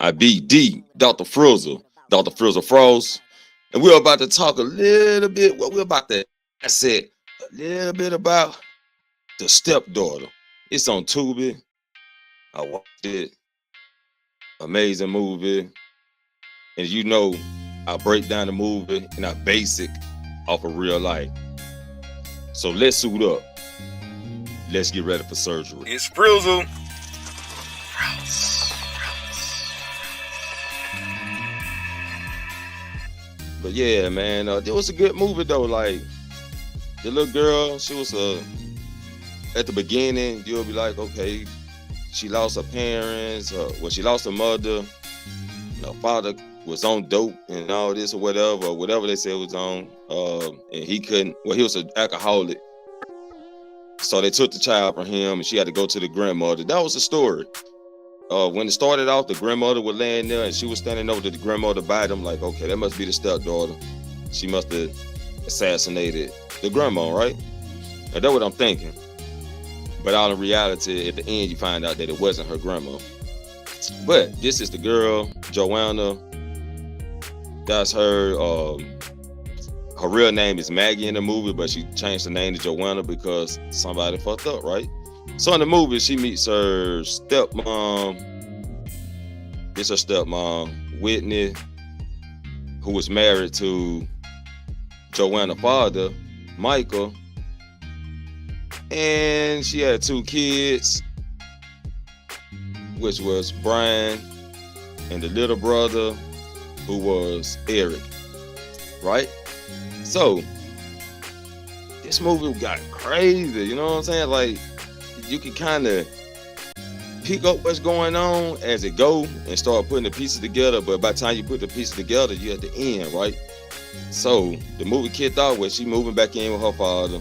I beat D, Dr. Frizzle, Dr. Frizzle Frost. And we're about to talk a little bit, what we're about to, I said, a little bit about the Stepdaughter. It's on Tubi. I watched it. Amazing movie. And you know, I break down the movie and I base it off of real life. So let's suit up. Let's get ready for surgery. It's Frizzle. But yeah, man, it was a good movie though. Like the little girl, she was at the beginning, you'll be like, okay, she lost her parents, she lost her mother. Her father was on dope and all this or whatever they said was on. And he couldn't, he was an alcoholic. So they took the child from him and she had to go to the grandmother. That was the story. When it started off, the grandmother was laying there and she was standing over to the grandmother by them like, okay, that must be the stepdaughter. She must have assassinated the grandma, right? And that's what I'm thinking. But all in reality, at the end, you find out that it wasn't her grandma. But this is the girl, Joanna. That's her. Her real name is Maggie in the movie, but she changed the name to Joanna because somebody fucked up, right? So in the movie, she meets her stepmom. It's her stepmom, Whitney, who was married to Joanna's father, Michael. And she had 2 kids, which was Brian and the little brother, who was Eric, right? So this movie got crazy, you know what I'm saying? Like, you can kind of pick up what's going on as it go and start putting the pieces together, but by the time you put the pieces together, you're at the end, right? So the movie kicked off with she moving back in with her father.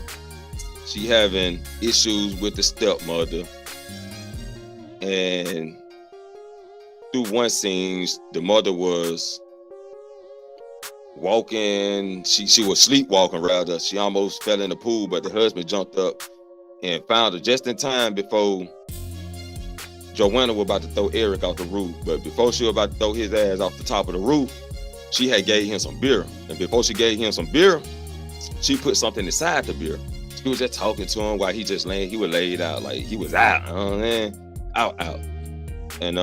She having issues with the stepmother. And through one scene, the mother was walking, she was sleepwalking rather. She almost fell in the pool, but the husband jumped up and found her just in time before Joanna was about to throw Eric off the roof. But before she was about to throw his ass off the top of the roof, she had gave him some beer. And before she gave him some beer, she put something inside the beer. She was just talking to him while he just laying. He was laid out, like he was out, you know what I mean? Out. And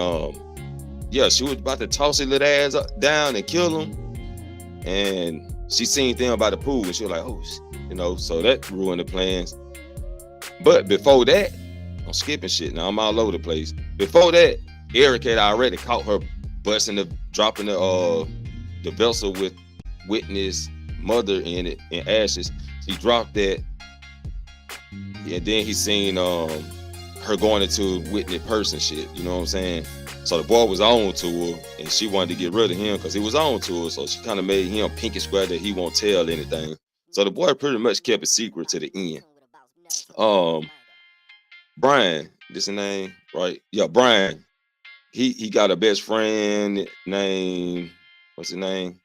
yeah, she was about to toss his little ass down and kill him. And she seen thing about the pool, and she was like, oh, you know, so that ruined the plans. But before that, I'm skipping shit now. I'm all over the place. Before that, Eric had already caught her dropping the vessel with Whitney's mother in it in ashes. He dropped that, and then he seen her going into Whitney person shit. You know what I'm saying? So the boy was on to her, and she wanted to get rid of him because he was on to her. So she kind of made him pinky square that he won't tell anything. So the boy pretty much kept it secret to the end. Brian, this his name, right? Yeah, Brian. He got a best friend named, what's his name?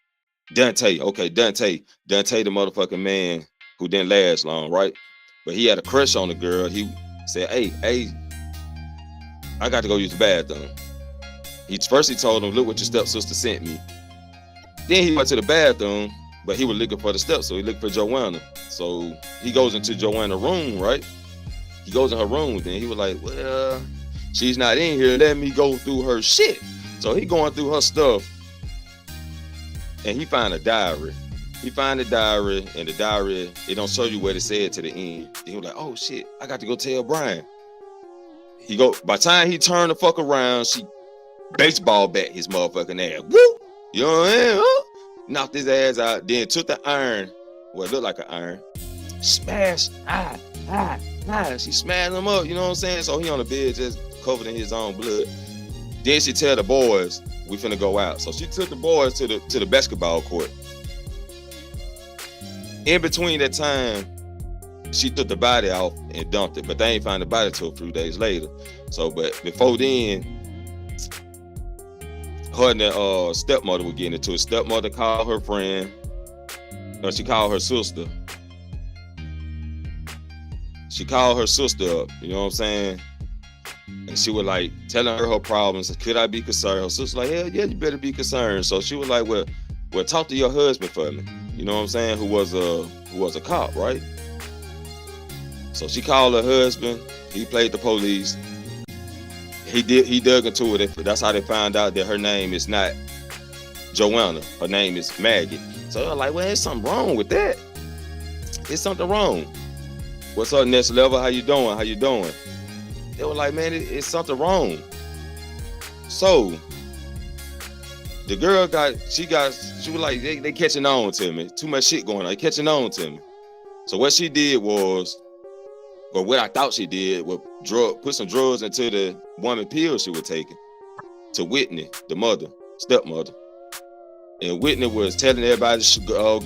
Dante. Okay, Dante. Dante, the motherfucking man who didn't last long, right? But he had a crush on the girl. He said, hey, I got to go use the bathroom. He told him, look what your stepsister sent me. Then he went to the bathroom, but he was looking for the step, so he looked for Joanna. So he goes into Joanna's room, right? He goes in her room, then he was like, well, she's not in here. Let me go through her shit. So he going through her stuff, and he find a diary. He find the diary, and the diary, it don't show you what it said to the end. He was like, oh shit, I got to go tell Brian. By the time he turned the fuck around, she baseball bat his motherfucking ass. Woo! You know what I mean? Knocked his ass out, then took the iron, well, it looked like an iron, smashed, she smashed him up, you know what I'm saying? So he on the bed just covered in his own blood. Then she tell the boys, we finna go out. So she took the boys to the basketball court. In between that time, she took the body off and dumped it, but they ain't find the body till a few days later. So, but before then, her and the stepmother were getting into it. Stepmother called her friend, or she called her sister. She called her sister up, you know what I'm saying? And she was like telling her problems. Could I be concerned? Her sister like, hell yeah, you better be concerned. So she was like, well, talk to your husband for me. You know what I'm saying? Who was a cop, right? So she called her husband. He played the police. He dug into it. That's how they found out that her name is not Joanna. Her name is Maggie. So they're like, well, there's something wrong with that. There's something wrong. What's up, next level? How you doing? How you doing? They were like, man, it's something wrong. So the girl she was like, they catching on to me. Too much shit going on. They catching on to me. So what she did was, or what I thought she did, was put some drugs into the woman pills she was taking to Whitney, the stepmother. And Whitney was telling everybody,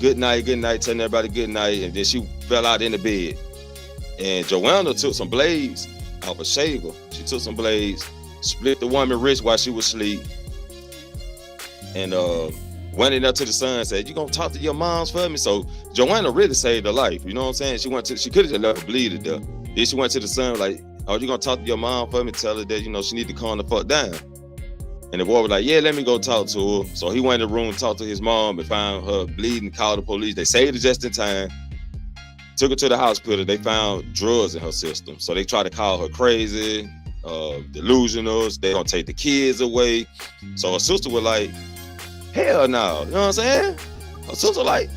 good night, telling everybody good night. And then she fell out in the bed. And Joanna took some blades off a shaver. She took some blades, split the woman's wrist while she was asleep. And went up to the son and said, you gonna talk to your moms for me? So Joanna really saved her life. You know what I'm saying? She could have just let her bleed to death. Then she went to the son like, oh, you gonna talk to your mom for me? Tell her that, she need to calm the fuck down. And the boy was like, yeah, let me go talk to her. So he went in the room, talked to his mom, and found her bleeding, called the police. They saved her just in time. Took her to the hospital. They found drugs in her system. So they tried to call her crazy, delusional. They gonna take the kids away. So her sister was like, hell no. You know what I'm saying? Her sister like,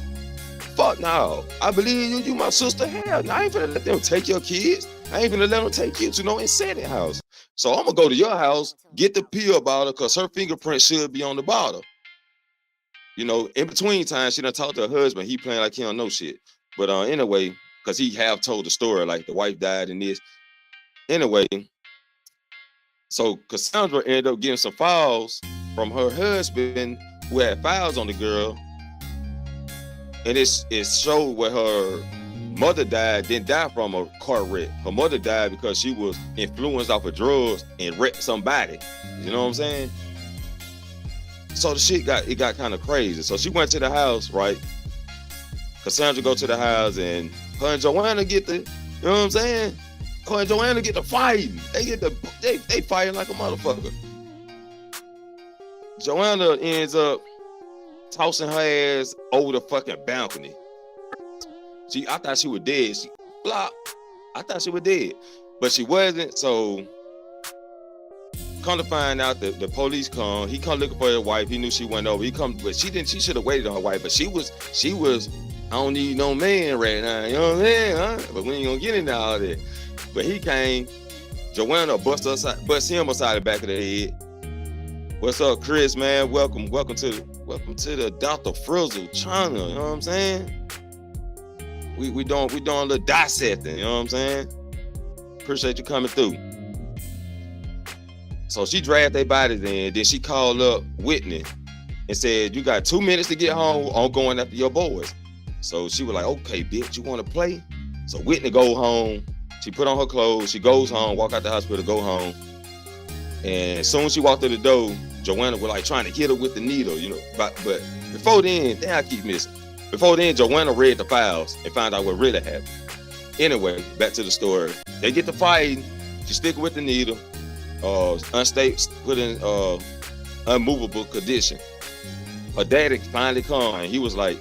fuck no. I believe you. You my sister. Hell no. I ain't finna let them take your kids. I ain't finna let them take you to no insanity house. So I'm gonna go to your house, get the pill bottle, because her fingerprint should be on the bottle. In between times, she done talked to her husband. He playing like he don't know shit. But anyway, because he have told the story, like the wife died in this. Anyway, so Cassandra ended up getting some files from her husband who had files on the girl. And it showed where her mother didn't die from a car wreck. Her mother died because she was influenced off of drugs and wrecked somebody. You know what I'm saying? So the shit got kind of crazy. So she went to the house, right? Cassandra go to the house and her and Joanna get the, you know what I'm saying? Her and Joanna get the fighting. They fighting like a motherfucker. Joanna ends up tossing her ass over the fucking balcony. I thought she was dead. I thought she was dead, but she wasn't. So come to find out that the police come. He come looking for his wife. He knew she went over. He come, but she didn't. She should have waited on her wife. But she was. I don't need no man right now. You know what I'm saying? Huh? But we ain't gonna get into all that. But he came. Joanna bust him aside the back of the head. What's up, Chris? Man, welcome to the Dr. Frizzle channel. You know what I'm saying? We doing a little dissecting, you know what I'm saying? Appreciate you coming through. So she dragged their bodies in, then she called up Whitney and said, you got 2 minutes to get home, I'm going after your boys. So she was like, okay, bitch, you wanna play? So Whitney go home, she put on her clothes, she goes home, walk out the hospital, go home. And as soon as she walked through the door, Joanna was like trying to hit her with the needle, but before then, I keep missing. Before then, Joanna read the files and found out what really happened. Anyway, back to the story. They get to fighting. She stick with the needle. Unstable, put in unmovable condition. Her daddy finally come and he was like,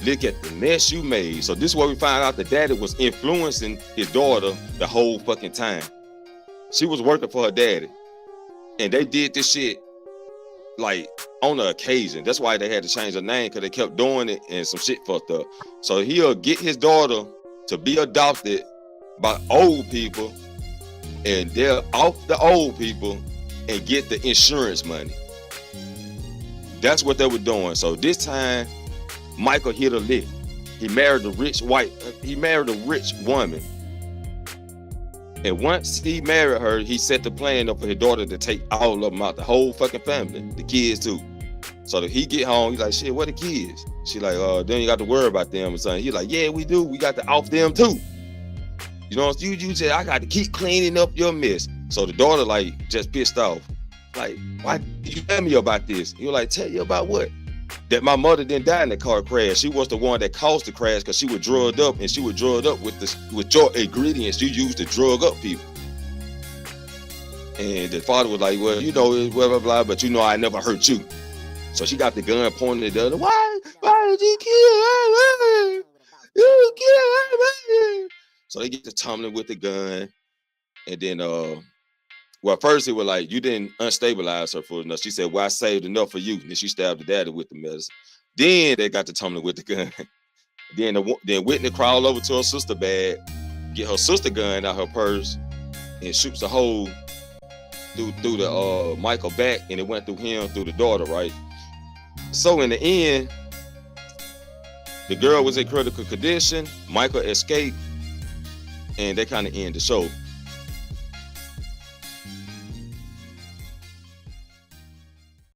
look at the mess you made. So this is where we find out the daddy was influencing his daughter the whole fucking time. She was working for her daddy. And they did this shit like on the occasion. That's why they had to change her name, because they kept doing it and some shit fucked up. So he'll get his daughter to be adopted by old people, and they're off the old people and get the insurance money. That's what they were doing. So this time, Michael hit a lick. He married a rich woman. And once he married her, he set the plan up for his daughter to take all of them out, the whole fucking family, the kids too. So that he get home, he's like, shit, what the kids? She like, then you got to worry about them or something. He's like, yeah, we do. We got to off them too. You know, you said, I got to keep cleaning up your mess. So the daughter like just pissed off. Like, why did you tell me about this? He was like, tell you about what? That my mother didn't die in the car crash. She was the one that caused the crash because she was drugged up, and she was drugged up with your ingredients you use to drug up people. And the father was like, well, you know, blah, blah, blah, but you know, I never hurt you. So she got the gun pointed at the other. Why did you kill her? You kill her. So they get to tumbling with the gun. And then, well, first it was like, you didn't unstabilize her full enough. She said, well, I saved enough for you. And then she stabbed the daddy with the medicine. Then they got to tumbling with the gun. Then Whitney crawled over to her sister bag, get her sister gun out her purse, and shoots a hole through the Michael back, and it went through him, through the daughter, right? So in the end, the girl was in critical condition. Michael escaped, and they kind of end the show.